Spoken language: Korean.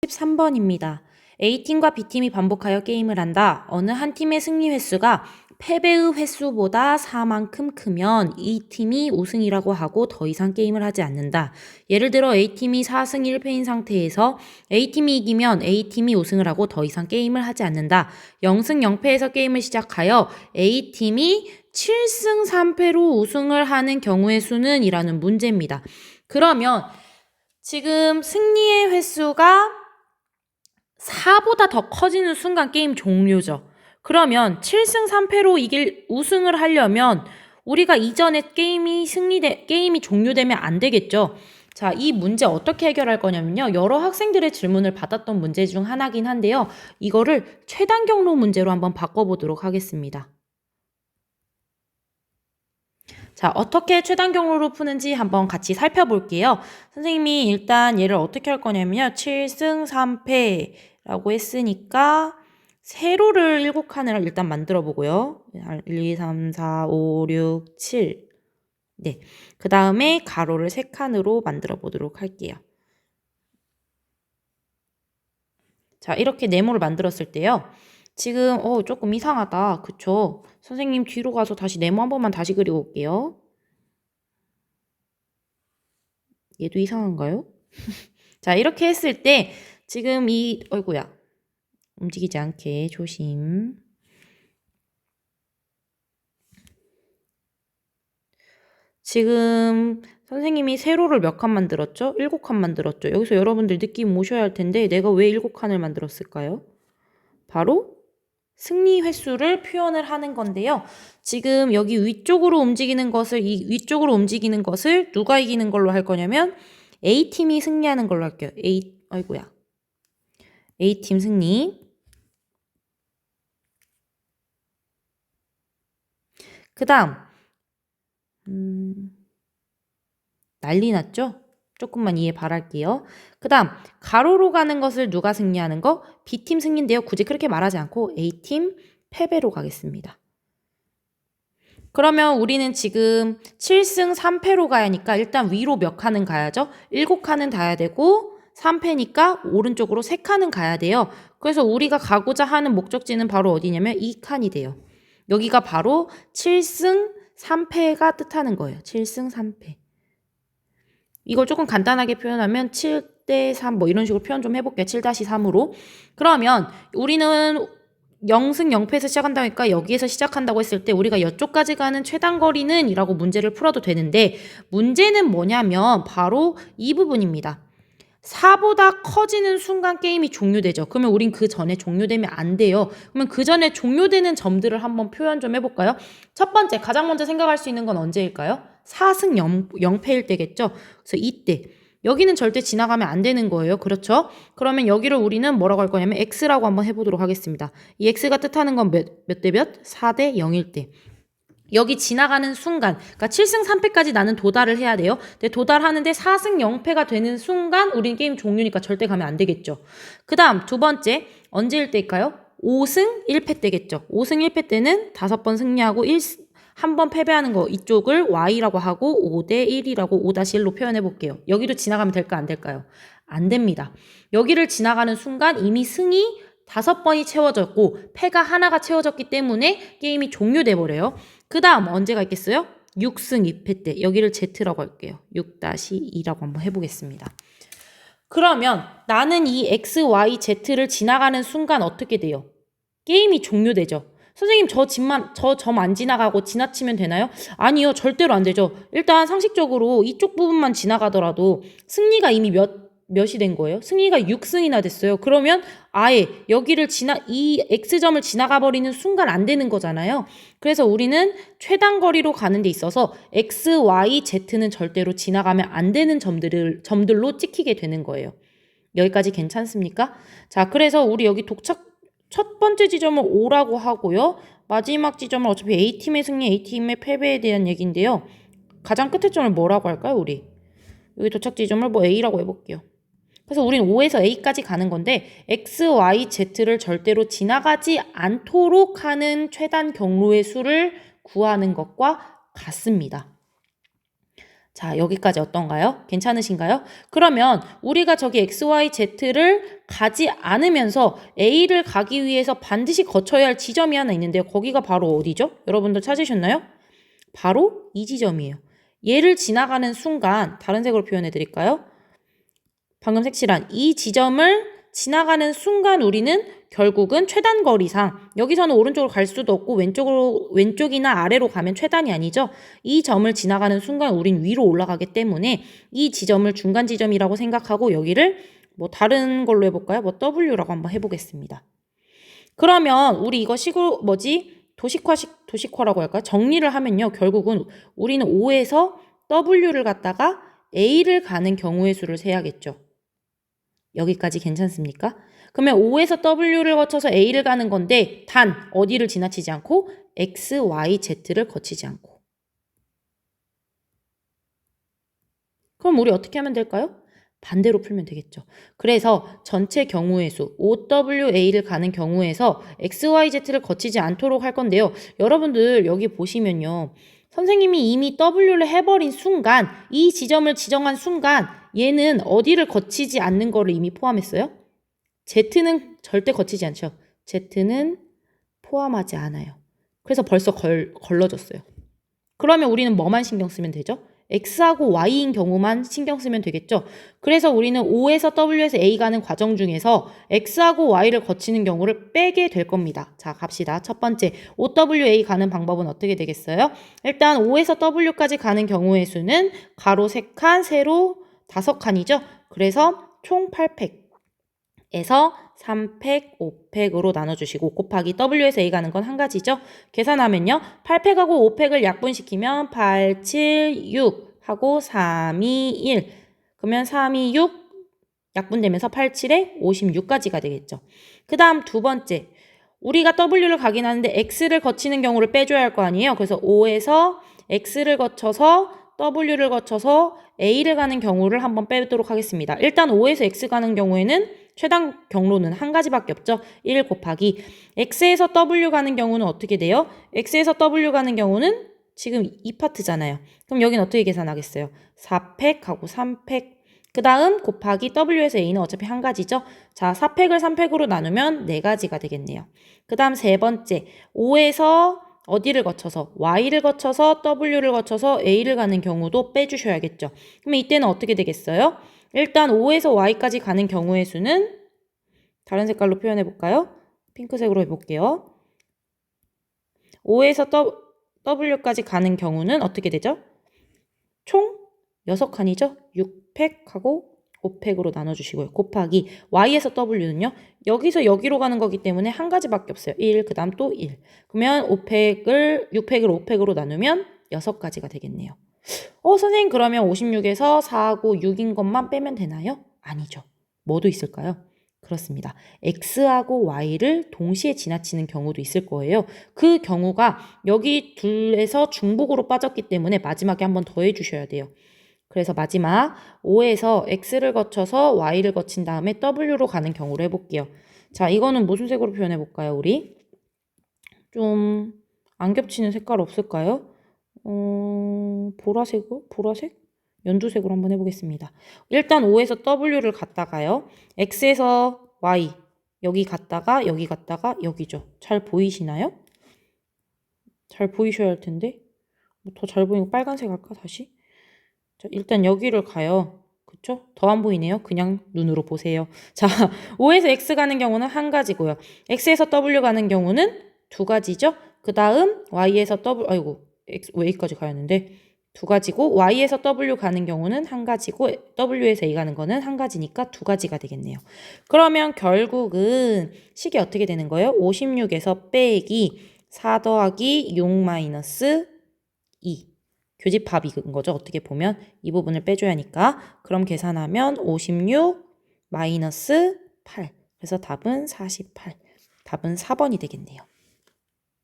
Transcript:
13번입니다. A팀과 B팀이 반복하여 게임을 한다. 어느 한 팀의 승리 횟수가 패배의 횟수보다 4만큼 크면 이 팀이 우승이라고 하고 더 이상 게임을 하지 않는다. 예를 들어 A팀이 4승 1패인 상태에서 A팀이 이기면 A팀이 우승을 하고 더 이상 게임을 하지 않는다. 0승 0패에서 게임을 시작하여 A팀이 7승 3패로 우승을 하는 경우의 수는 이라는 문제입니다. 그러면 지금 승리의 횟수가 4보다 더 커지는 순간 게임 종료죠. 그러면 7승 3패로 우승을 하려면 우리가 이전에 게임이 종료되면 안 되겠죠. 자, 이 문제 어떻게 해결할 거냐면요. 여러 학생들의 질문을 받았던 문제 중 하나긴 한데요. 이거를 최단 경로 문제로 한번 바꿔보도록 하겠습니다. 자, 어떻게 최단 경로로 푸는지 한번 같이 살펴볼게요. 선생님이 일단 얘를 어떻게 할 거냐면요. 7승 3패라고 했으니까 세로를 7칸을 일단 만들어 보고요. 1, 2, 3, 4, 5, 6, 7. 네. 그 다음에 가로를 3칸으로 만들어 보도록 할게요. 자, 이렇게 네모를 만들었을 때요. 지금 조금 이상하다. 그쵸? 선생님 뒤로 가서 다시 네모 한 번만 다시 그리고 올게요. 얘도 이상한가요? 자, 이렇게 했을 때 지금 어이구야. 움직이지 않게 조심. 지금 선생님이 세로를 몇 칸 만들었죠? 7칸 만들었죠? 여기서 여러분들 느낌 오셔야 할 텐데 내가 왜 7칸을 만들었을까요? 바로 승리 횟수를 표현을 하는 건데요. 지금 여기 위쪽으로 움직이는 것을 누가 이기는 걸로 할 거냐면 A팀이 승리하는 걸로 할게요. A팀 승리. 그 다음 난리 났죠? 조금만 이해 바랄게요. 그 다음 가로로 가는 것을 누가 승리하는 거? B팀 승리인데요. 굳이 그렇게 말하지 않고 A팀 패배로 가겠습니다. 그러면 우리는 지금 7승 3패로 가야 하니까 일단 위로 몇 칸은 가야죠? 7칸은 닿아야 되고 3패니까 오른쪽으로 3칸은 가야 돼요. 그래서 우리가 가고자 하는 목적지는 바로 어디냐면 2칸이 돼요. 여기가 바로 7승 3패가 뜻하는 거예요. 7승 3패. 이걸 조금 간단하게 표현하면 7대 3 뭐 이런 식으로 표현 좀 해볼게요. 7-3으로. 그러면 우리는 0승 0패에서 시작한다니까 여기에서 시작한다고 했을 때 우리가 이쪽까지 가는 최단 거리는 이라고 문제를 풀어도 되는데 문제는 뭐냐면 바로 이 부분입니다. 4보다 커지는 순간 게임이 종료되죠. 그러면 우린 그 전에 종료되면 안 돼요. 그러면 그 전에 종료되는 점들을 한번 표현 좀 해볼까요? 첫 번째, 가장 먼저 생각할 수 있는 건 언제일까요? 4승 0패일 때겠죠. 그래서 이때. 여기는 절대 지나가면 안 되는 거예요. 그렇죠? 그러면 여기를 우리는 뭐라고 할 거냐면 X라고 한번 해보도록 하겠습니다. 이 X가 뜻하는 건 몇 대 몇? 4대 0일 때. 여기 지나가는 순간, 그러니까 7승 3패까지 나는 도달을 해야 돼요. 근데 도달하는데 4승 0패가 되는 순간 우린 게임 종료니까 절대 가면 안 되겠죠. 그 다음 두 번째, 언제일 때일까요? 5승 1패 때겠죠. 5승 1패 때는 5번 승리하고 한 번 패배하는 거 이쪽을 Y라고 하고 5대 1이라고 5-1로 표현해 볼게요. 여기도 지나가면 될까 안 될까요? 안 됩니다. 여기를 지나가는 순간 이미 승이 5번이 채워졌고 패가 하나가 채워졌기 때문에 게임이 종료돼 버려요. 그 다음 언제가 있겠어요? 6승 2패 때 여기를 Z라고 할게요. 6-2라고 한번 해보겠습니다. 그러면 나는 이 X, Y, Z를 지나가는 순간 어떻게 돼요? 게임이 종료되죠. 선생님 저 점 안 지나가고 지나치면 되나요? 아니요. 절대로 안 되죠. 일단 상식적으로 이쪽 부분만 지나가더라도 승리가 이미 몇이 된 거예요? 승리가 6승이나 됐어요. 그러면 아예 이 X점을 지나가 버리는 순간 안 되는 거잖아요. 그래서 우리는 최단 거리로 가는 데 있어서 X, Y, Z는 절대로 지나가면 안 되는 점들로 찍히게 되는 거예요. 여기까지 괜찮습니까? 자, 그래서 우리 여기 첫 번째 지점을 O라고 하고요. 마지막 지점은 어차피 A팀의 승리, A팀의 패배에 대한 얘기인데요. 가장 끝의 점을 뭐라고 할까요, 우리? 여기 도착 지점을 뭐 A라고 해볼게요. 그래서 우린 O에서 A까지 가는 건데 X, Y, Z를 절대로 지나가지 않도록 하는 최단 경로의 수를 구하는 것과 같습니다. 자, 여기까지 어떤가요? 괜찮으신가요? 그러면 우리가 저기 XYZ를 가지 않으면서 A를 가기 위해서 반드시 거쳐야 할 지점이 하나 있는데요. 거기가 바로 어디죠? 여러분들 찾으셨나요? 바로 이 지점이에요. 얘를 지나가는 순간 다른 색으로 표현해 드릴까요? 방금 색칠한 이 지점을 지나가는 순간 우리는 결국은 최단 거리상 여기서는 오른쪽으로 갈 수도 없고 왼쪽이나 아래로 가면 최단이 아니죠. 이 점을 지나가는 순간 우린 위로 올라가기 때문에 이 지점을 중간 지점이라고 생각하고 여기를 뭐 다른 걸로 해볼까요? 뭐 W라고 한번 해보겠습니다. 그러면 우리 이거 도식화라고 할까요? 정리를 하면요. 결국은 우리는 O에서 W를 갖다가 A를 가는 경우의 수를 세야겠죠. 여기까지 괜찮습니까? 그러면 O에서 W를 거쳐서 A를 가는 건데 단 어디를 지나치지 않고 X, Y, Z를 거치지 않고. 그럼 우리 어떻게 하면 될까요? 반대로 풀면 되겠죠. 그래서 전체 경우의 수 OWA를 가는 경우에서 XYZ를 거치지 않도록 할 건데요. 여러분들 여기 보시면요. 선생님이 이미 W를 해버린 순간 이 지점을 지정한 순간 얘는 어디를 거치지 않는 거를 이미 포함했어요? Z는 절대 거치지 않죠. Z는 포함하지 않아요. 그래서 벌써 걸러졌어요. 그러면 우리는 뭐만 신경 쓰면 되죠? X하고 Y인 경우만 신경 쓰면 되겠죠? 그래서 우리는 O에서 W에서 A 가는 과정 중에서 X하고 Y를 거치는 경우를 빼게 될 겁니다. 자, 갑시다. 첫 번째, OWA 가는 방법은 어떻게 되겠어요? 일단 O에서 W까지 가는 경우의 수는 가로 3칸, 세로 5칸이죠? 그래서 총 8팩에서 3팩, 5팩으로 나눠주시고 곱하기 W에서 A 가는 건 한 가지죠. 계산하면요. 8팩하고 5팩을 약분시키면 8, 7, 6 하고 3, 2, 1 그러면 3, 2, 6 약분되면서 8, 7에 56까지가 되겠죠. 그 다음 두 번째 우리가 W를 가긴 하는데 X를 거치는 경우를 빼줘야 할 거 아니에요. 그래서 O에서 X를 거쳐서 W를 거쳐서 A를 가는 경우를 한번 빼도록 하겠습니다. 일단 O에서 X 가는 경우에는 최단 경로는 한 가지밖에 없죠. 1 곱하기 X에서 W 가는 경우는 어떻게 돼요? X에서 W 가는 경우는 지금 2파트잖아요. 그럼 여기는 어떻게 계산하겠어요? 4팩하고 3팩 그 다음 곱하기 W에서 A는 어차피 한 가지죠. 자, 4팩을 3팩으로 나누면 4가지가 되겠네요. 그 다음 세 번째 5에서 어디를 거쳐서 Y를 거쳐서 W를 거쳐서 A를 가는 경우도 빼주셔야겠죠. 그러면 이때는 어떻게 되겠어요? 일단 O에서 Y까지 가는 경우의 수는 다른 색깔로 표현해 볼까요? 핑크색으로 해볼게요. O에서 W까지 가는 경우는 어떻게 되죠? 총 6칸이죠? 6팩하고 5팩으로 나눠주시고요. 곱하기 Y에서 W는요. 여기서 여기로 가는 거기 때문에 한 가지밖에 없어요. 1, 그 다음 또 1. 그러면 6팩을 5팩으로 나누면 6가지가 되겠네요. 선생님 그러면 56에서 4하고 6인 것만 빼면 되나요? 아니죠. 뭐도 있을까요? 그렇습니다. X하고 Y를 동시에 지나치는 경우도 있을 거예요. 그 경우가 여기 둘에서 중복으로 빠졌기 때문에 마지막에 한번 더 해주셔야 돼요. 그래서 마지막 5에서 X를 거쳐서 Y를 거친 다음에 W로 가는 경우로 해볼게요. 자, 이거는 무슨 색으로 표현해 볼까요, 우리? 좀 안 겹치는 색깔 없을까요? 보라색? 연두색으로 한번 해보겠습니다. 일단 O에서 W를 갔다가요. X에서 Y 여기 갔다가 여기죠. 잘 보이시나요? 잘 보이셔야 할 텐데. 더 잘 보이는 빨간색 할까 다시? 자, 일단 여기를 가요. 그쵸? 더 안 보이네요. 그냥 눈으로 보세요. 자, O에서 X 가는 경우는 한 가지고요. X에서 W 가는 경우는 두 가지죠. 그 다음 Y에서 A까지 가야하는데 두 가지고 Y에서 W 가는 경우는 한 가지고 W에서 A 가는 거는 한 가지니까 두 가지가 되겠네요. 그러면 결국은 식이 어떻게 되는 거예요? 56에서 빼기 4 더하기 6 마이너스 2 교집합인 거죠. 어떻게 보면 이 부분을 빼줘야 하니까 그럼 계산하면 56 마이너스 8 그래서 답은 48 답은 4번이 되겠네요.